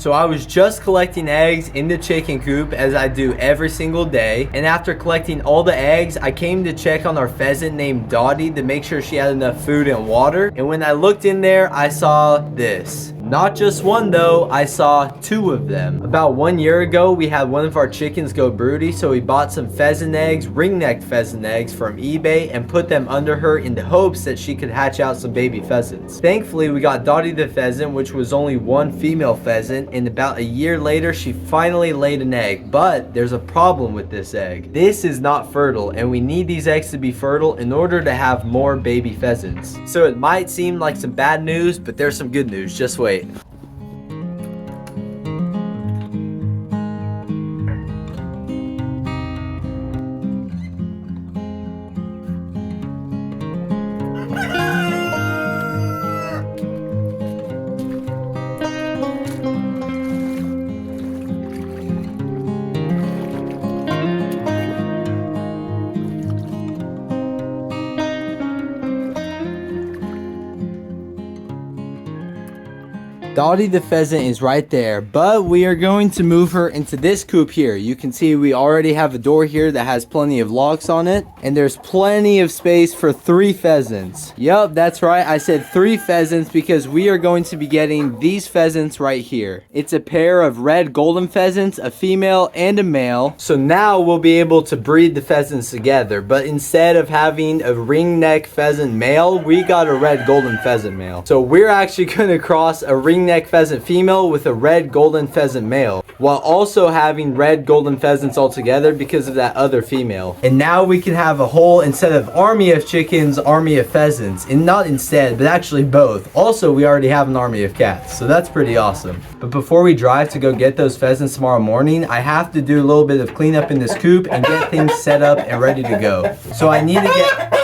So I was just collecting eggs in the chicken coop as I do every single day. And after collecting all the eggs, I came to check on our pheasant named Dottie to make sure she had enough food and water. And when I looked in there, I saw this. Not just one though, I saw two of them. About 1 year ago, we had one of our chickens go broody, so we bought some pheasant eggs, ringneck pheasant eggs from eBay, and put them under her in the hopes that she could hatch out some baby pheasants. Thankfully, we got Dottie the pheasant, which was only one female pheasant, and about a year later, she finally laid an egg. But there's a problem with this egg. This is not fertile, and we need these eggs to be fertile in order to have more baby pheasants. So it might seem like some bad news, but there's some good news. Just wait. Dottie the pheasant is right there, but we are going to move her into this coop here. You can see we already have a door here that has plenty of locks on it, and there's plenty of space for 3 pheasants. Yup, that's right, I said 3 pheasants because we are going to be getting these pheasants right here. It's a pair of red golden pheasants, a female and a male. So now we'll be able to breed the pheasants together, but instead of having a ringneck pheasant male, we got a red golden pheasant male. So we're actually going to cross a ringneck pheasant female with a red golden pheasant male, while also having red golden pheasants all together because of that other female. And now we can have a whole, instead of army of chickens, army of pheasants. And not instead, but actually both. Also, we already have an army of cats, so that's pretty awesome. But before we drive to go get those pheasants tomorrow morning, I have to do a little bit of cleanup in this coop and get things set up and ready to go. So I need to get...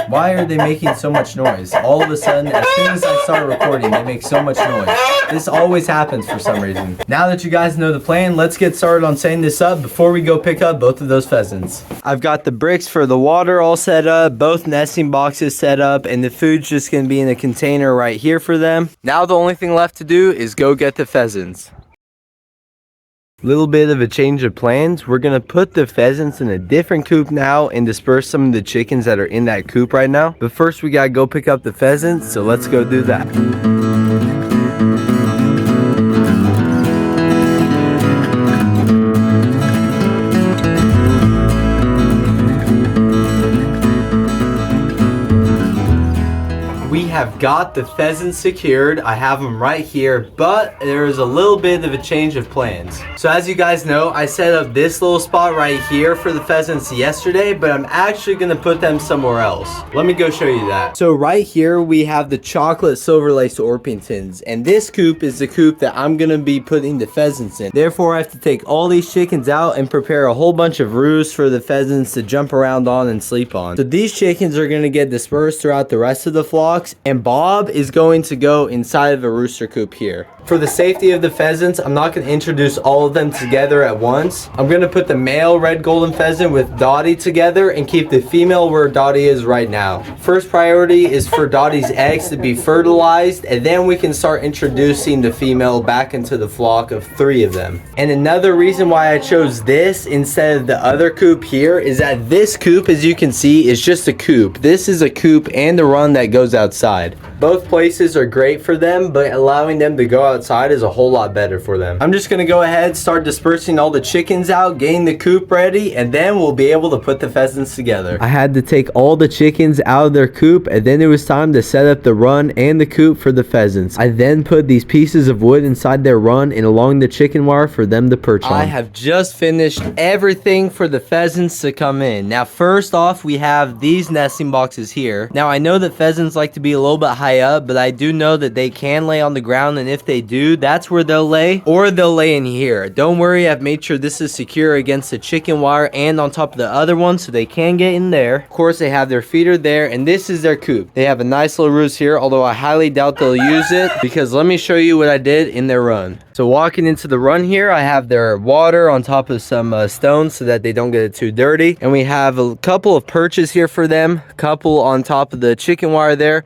Why are they making so much noise? All of a sudden, as soon as I start recording, they make so much noise. This always happens for some reason. Now that you guys know the plan, let's get started on setting this up before we go pick up both of those pheasants. I've got the bricks for the water all set up, both nesting boxes set up, and the food's just going to be in a container right here for them. Now the only thing left to do is go get the pheasants. Little bit of a change of plans. We're gonna put the pheasants in a different coop now and disperse some of the chickens that are in that coop right now. But first we gotta go pick up the pheasants, so let's go do that. We have got the pheasants secured. I have them right here, but there is a little bit of a change of plans. So as you guys know, I set up this little spot right here for the pheasants yesterday, but I'm actually gonna put them somewhere else. Let me go show you that. So right here, we have the chocolate silver lace Orpingtons, and this coop is the coop that I'm gonna be putting the pheasants in. Therefore, I have to take all these chickens out and prepare a whole bunch of roosts for the pheasants to jump around on and sleep on. So these chickens are gonna get dispersed throughout the rest of the flock, and Bob is going to go inside of a rooster coop here. For the safety of the pheasants, I'm not going to introduce all of them together at once. I'm going to put the male red golden pheasant with Dottie together and keep the female where Dottie is right now. First priority is for Dottie's eggs to be fertilized, and then we can start introducing the female back into the flock of 3 of them. And another reason why I chose this instead of the other coop here is that this coop, as you can see, is just a coop. This is a coop and a run that goes outside. Both places are great for them, but allowing them to go outside is a whole lot better for them. I'm just gonna go ahead, start dispersing all the chickens out, getting the coop ready, and then we'll be able to put the pheasants together. I had to take all the chickens out of their coop, and then it was time to set up the run and the coop for the pheasants. I then put these pieces of wood inside their run and along the chicken wire for them to perch on. I have just finished everything for the pheasants to come in. Now first off, we have these nesting boxes here. Now I know that pheasants like to be a little bit high up, but I do know that they can lay on the ground, and if they do, that's where they'll lay, or they'll lay in here. Don't worry, I've made sure this is secure against the chicken wire and on top of the other one, so they can get in there. Of course, they have their feeder there, and this is their coop. They have a nice little roost here, although I highly doubt they'll use it, because let me show you what I did in their run. So walking into the run here, I have their water on top of some stones so that they don't get it too dirty, and we have a couple of perches here for them, a couple on top of the chicken wire there.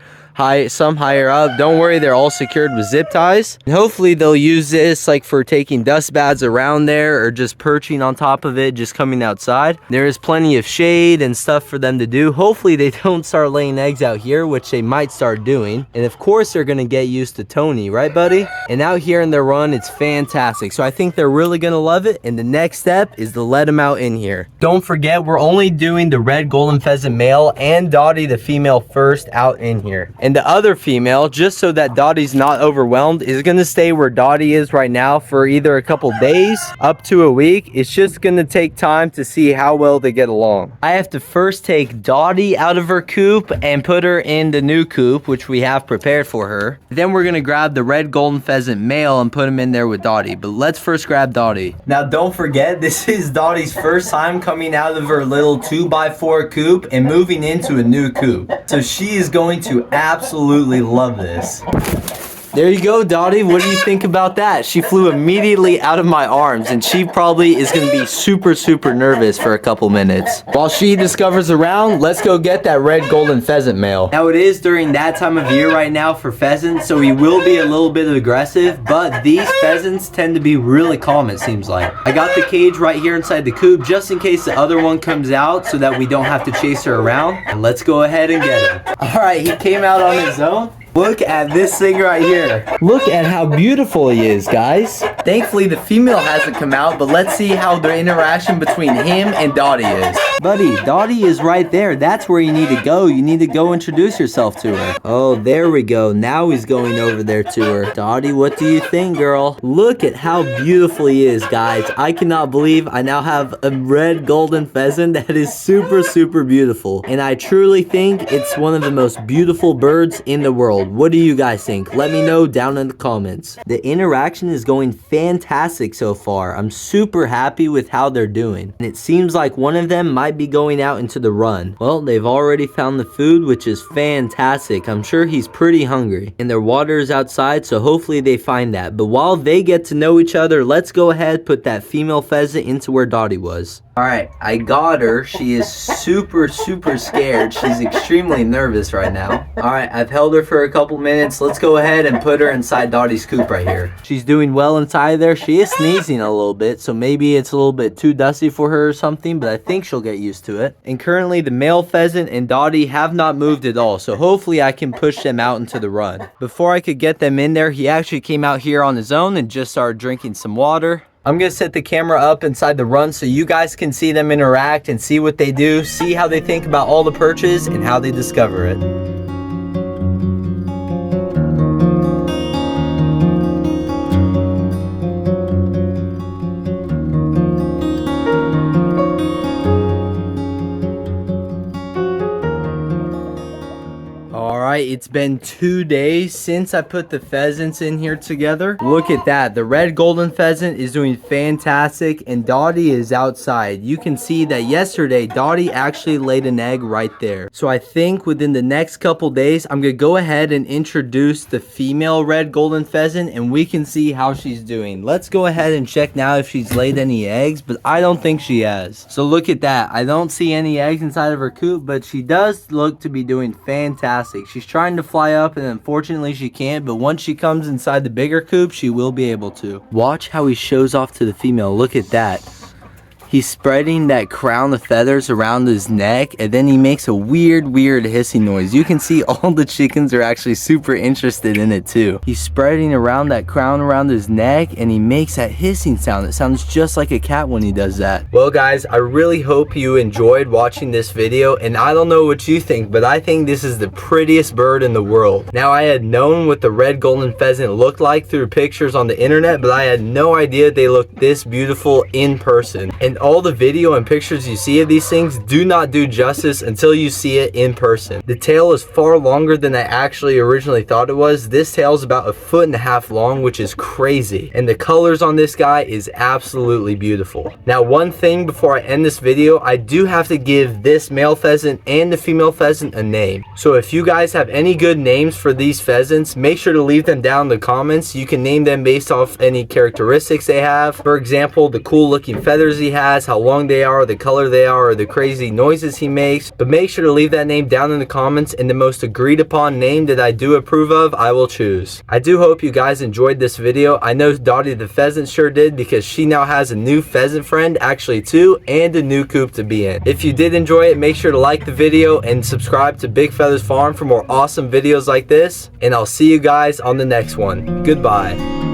some higher up. Don't worry, they're all secured with zip ties. And hopefully they'll use this like for taking dust baths around there or just perching on top of it, just coming outside. There is plenty of shade and stuff for them to do. Hopefully they don't start laying eggs out here, which they might start doing. And of course they're gonna get used to Tony, right buddy? And out here in their run, it's fantastic. So I think they're really gonna love it. And the next step is to let them out in here. Don't forget, we're only doing the Red Golden Pheasant male and Dottie the female first out in here. And the other female, just so that Dottie's not overwhelmed, is gonna stay where Dottie is right now for either a couple days up to a week. It's just gonna take time to see how well they get along. I have to first take Dottie out of her coop and put her in the new coop, which we have prepared for her. Then we're gonna grab the Red Golden Pheasant male and put him in there with Dottie. But let's first grab Dottie. Now don't forget, this is Dottie's first time coming out of her little 2x4 coop and moving into a new coop. So she is going to absolutely love this. There you go, Dottie. What do you think about that? She flew immediately out of my arms, and she probably is going to be super nervous for a couple minutes. While she discovers around, let's go get that Red Golden Pheasant male. Now, it is during that time of year right now for pheasants, so he will be a little bit aggressive, but these pheasants tend to be really calm, it seems like. I got the cage right here inside the coop, just in case the other one comes out, so that we don't have to chase her around. And let's go ahead and get him. All right, he came out on his own. Look at this thing right here. Look at how beautiful he is, guys. Thankfully, the female hasn't come out, but let's see how the interaction between him and Dottie is. Buddy, Dottie is right there. That's where you need to go. You need to go introduce yourself to her. Oh, there we go. Now he's going over there to her. Dottie, what do you think, girl? Look at how beautiful he is, guys. I cannot believe I now have a Red Golden Pheasant that is super beautiful. And I truly think it's one of the most beautiful birds in the world. What do you guys think? Let me know down in the comments. The interaction is going fantastic so far. I'm super happy with how they're doing. And it seems like one of them might be going out into the run. Well, they've already found the food, which is fantastic. I'm sure he's pretty hungry. And their water is outside, so hopefully they find that. But while they get to know each other, let's go ahead and put that female pheasant into where Dottie was. Alright, I got her. She is super scared. She's extremely nervous right now. Alright, I've held her for a couple minutes. Let's go ahead and put her inside Dottie's coop right here. She's doing well inside there. She is sneezing a little bit, so maybe it's a little bit too dusty for her or something, but I think she'll get used to it. And currently, the male pheasant and Dottie have not moved at all, so hopefully I can push them out into the run. Before I could get them in there, he actually came out here on his own and just started drinking some water. I'm going to set the camera up inside the run so you guys can see them interact and see what they do, see how they think about all the perches, and how they discover it. It's been 2 days since I put the pheasants in here together. Look at that. The Red Golden Pheasant is doing fantastic and Dottie is outside. You can see that yesterday Dottie actually laid an egg right there. So I think within the next couple days I'm gonna go ahead and introduce the female Red Golden Pheasant and we can see how she's doing. Let's go ahead and check now if she's laid any eggs, but I don't think she has. So look at that. I don't see any eggs inside of her coop, but she does look to be doing fantastic. She's trying to fly up and unfortunately she can't, but once she comes inside the bigger coop, she will be able to. Watch how he shows off to the female. Look at that. He's spreading that crown of feathers around his neck and then he makes a weird hissing noise. You can see all the chickens are actually super interested in it too. He's spreading around that crown around his neck and he makes that hissing sound. It sounds just like a cat when he does that. Well guys, I really hope you enjoyed watching this video and I don't know what you think, but I think this is the prettiest bird in the world. Now I had known what the Red Golden Pheasant looked like through pictures on the internet, but I had no idea they looked this beautiful in person. And all the video and pictures you see of these things do not do justice until you see it in person. The tail is far longer than I actually originally thought it was. This tail is about 1.5 feet long, which is crazy. And the colors on this guy is absolutely beautiful. Now, one thing before I end this video, I do have to give this male pheasant and the female pheasant a name. So if you guys have any good names for these pheasants, make sure to leave them down in the comments. You can name them based off any characteristics they have. For example, the cool looking feathers he has, has, how long they are, the color they are, or the crazy noises he makes. But make sure to leave that name down in the comments, and the most agreed upon name that I do approve of, I will choose. I do hope you guys enjoyed this video. I know Dottie the pheasant sure did, because she now has a new pheasant friend, actually two, and a new coop to be in. If you did enjoy it, make sure to like the video and subscribe to Big Feathers Farm for more awesome videos like this, and I'll see you guys on the next one. Goodbye.